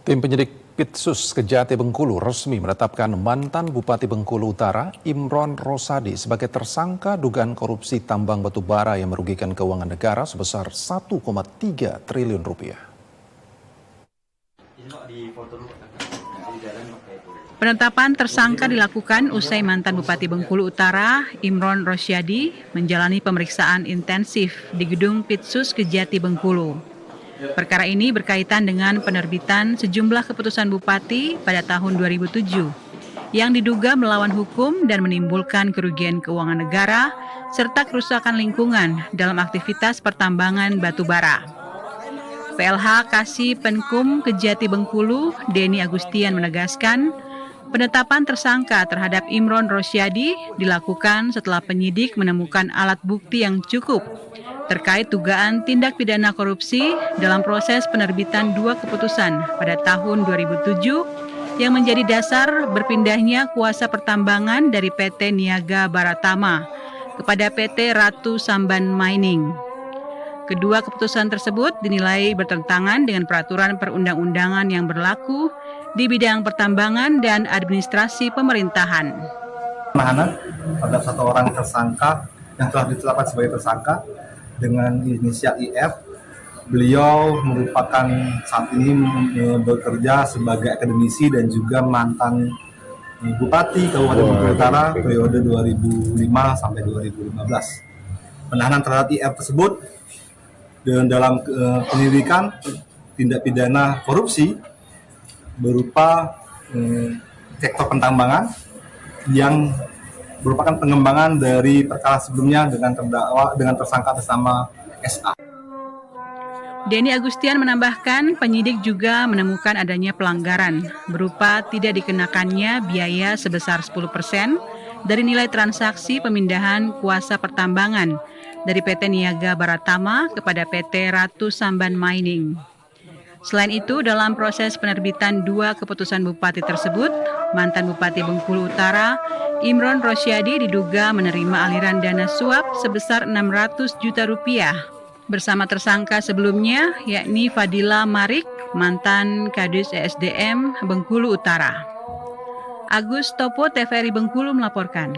Tim penyidik Pitsus Kejati Bengkulu resmi menetapkan mantan Bupati Bengkulu Utara Imron Rosadi sebagai tersangka dugaan korupsi tambang batu bara yang merugikan keuangan negara sebesar 1,3 triliun rupiah. Penetapan tersangka dilakukan usai mantan Bupati Bengkulu Utara, Imron Rosadi, menjalani pemeriksaan intensif di gedung Pitsus Kejati Bengkulu. Perkara ini berkaitan dengan penerbitan sejumlah keputusan Bupati pada tahun 2007 yang diduga melawan hukum dan menimbulkan kerugian keuangan negara serta kerusakan lingkungan dalam aktivitas pertambangan batu bara. PLH Kasih Penkum Kejati Bengkulu, Denny Agustian menegaskan, penetapan tersangka terhadap Imron Rosadi dilakukan setelah penyidik menemukan alat bukti yang cukup terkait dugaan tindak pidana korupsi dalam proses penerbitan dua keputusan pada tahun 2007 yang menjadi dasar berpindahnya kuasa pertambangan dari PT Niaga Baratama kepada PT Ratu Samban Mining. Kedua keputusan tersebut dinilai bertentangan dengan peraturan perundang-undangan yang berlaku di bidang pertambangan dan administrasi pemerintahan. Penahanan pada satu orang tersangka yang telah ditetapkan sebagai tersangka dengan inisial IF. Beliau merupakan saat ini bekerja sebagai akademisi dan juga mantan Bupati Kabupaten Bengkulu Utara periode 2005 sampai 2015. Penahanan terhadap IF tersebut dalam penyelidikan tindak pidana korupsi berupa sektor pentambangan yang merupakan pengembangan dari perkara sebelumnya dengan tersangka atas nama SA. Denny Agustian menambahkan penyidik juga menemukan adanya pelanggaran berupa tidak dikenakannya biaya sebesar 10% dari nilai transaksi pemindahan kuasa pertambangan dari PT Niaga Baratama kepada PT Ratu Samban Mining. Selain itu, dalam proses penerbitan dua keputusan Bupati tersebut, mantan Bupati Bengkulu Utara, Imron Rosadi diduga menerima aliran dana suap sebesar 600 juta rupiah bersama tersangka sebelumnya, yakni Fadila Marik, mantan Kadis ESDM Bengkulu Utara. Agus Topo, TVRI Bengkulu melaporkan.